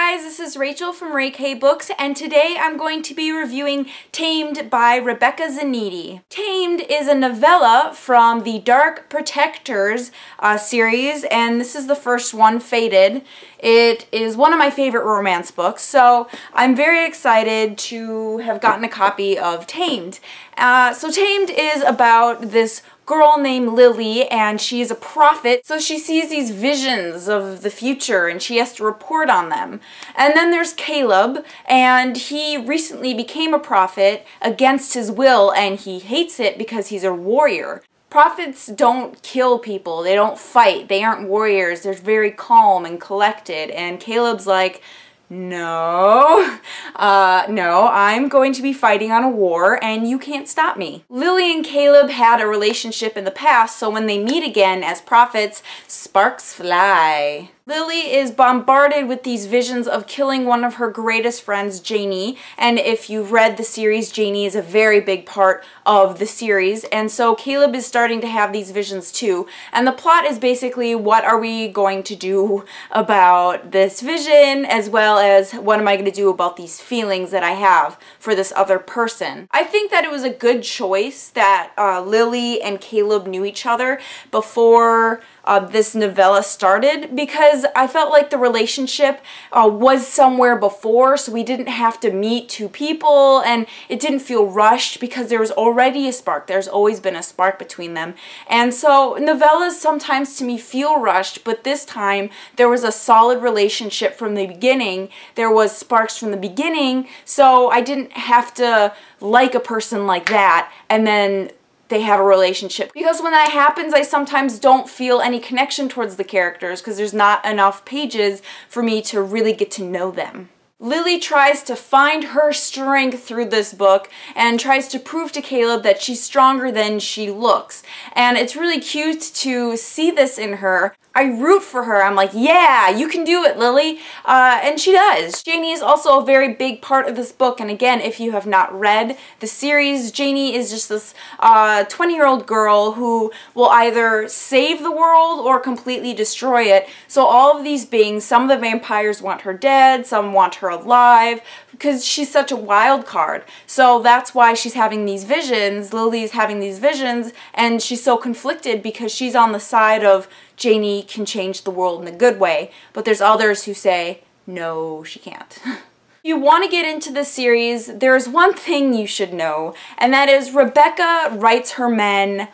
guys, this is Rachel from Ray K Books, and today I'm going to be reviewing Tamed by Rebecca Zanetti. Tamed is a novella from the Dark Protectors series, and this is the first one, Fated. It is one of my favorite romance books, so I'm very excited to have gotten a copy of Tamed. So Tamed is about this girl named Lily, and she is a prophet, so she sees these visions of the future and she has to report on them. And then there's Caleb, and he recently became a prophet against his will, and he hates it because he's a warrior. Prophets don't kill people, they don't fight, they aren't warriors, they're very calm and collected, and Caleb's like, no, I'm going to be fighting on a war and you can't stop me. Lily and Caleb had a relationship in the past, so when they meet again as prophets, sparks fly. Lily is bombarded with these visions of killing one of her greatest friends, Janie, and if you've read the series, Janie is a very big part of the series, and so Caleb is starting to have these visions too. And the plot is basically, what are we going to do about this vision, as well as what am I going to do about these feelings that I have for this other person. I think that it was a good choice that Lily and Caleb knew each other before this novella started, because I felt like the relationship was somewhere before, so we didn't have to meet two people, and it didn't feel rushed because there was already a spark. There's always been a spark between them. And so novellas sometimes to me feel rushed, but this time there was a solid relationship from the beginning. There was sparks from the beginning, so I didn't have to like a person like that and then they have a relationship. Because when that happens, I sometimes don't feel any connection towards the characters because there's not enough pages for me to really get to know them. Lily tries to find her strength through this book and tries to prove to Caleb that she's stronger than she looks. And it's really cute to see this in her. I root for her. I'm like, yeah, you can do it, Lily. And she does. Janie is also a very big part of this book. And again, if you have not read the series, Janie is just this 20-year-old girl who will either save the world or completely destroy it. So all of these beings, some of the vampires want her dead, some want her alive, because she's such a wild card. So that's why she's having these visions. Lily's having these visions, and she's so conflicted because she's on the side of Janie can change the world in a good way, but there's others who say, no, she can't. If you want to get into this series, there's one thing you should know, and that is Rebecca writes her men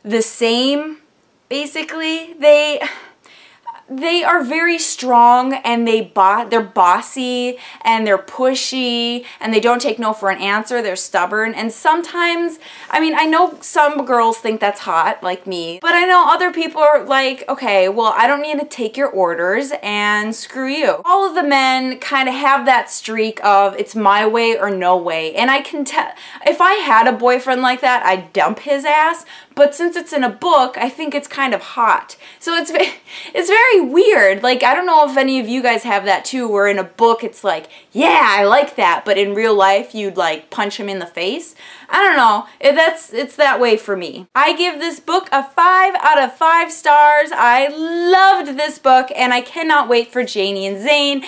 the same, basically. They are very strong, and they're bossy, and they're pushy, and they don't take no for an answer. They're stubborn, and sometimes, I mean, I know some girls think that's hot, like me, but I know other people are like, okay, well, I don't need to take your orders, and screw you. All of the men kind of have that streak of, it's my way or no way, and I can tell, if I had a boyfriend like that, I'd dump his ass, but since it's in a book, I think it's kind of hot. So it's very weird. Like, I don't know if any of you guys have that too, where in a book it's like, yeah, I like that, but in real life you'd like punch him in the face. I don't know. It's that way for me. I give this book a 5 out of 5 stars. I loved this book, and I cannot wait for Janie and Zane.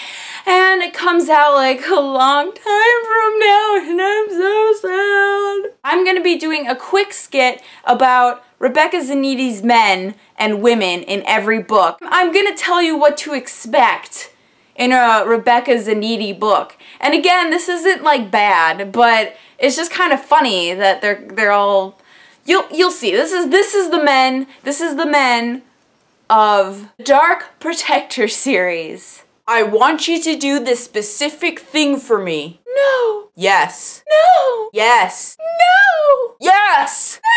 And it comes out like a long time from now, and I'm so sad. I'm going to be doing a quick skit about Rebecca Zanetti's men and women in every book. I'm going to tell you what to expect in a Rebecca Zanetti book. And again, this isn't like bad, but it's just kind of funny that they're all, you'll see. This is the men of Dark Protector series. I want you to do this specific thing for me. No. Yes. No. Yes. No. Yes. No.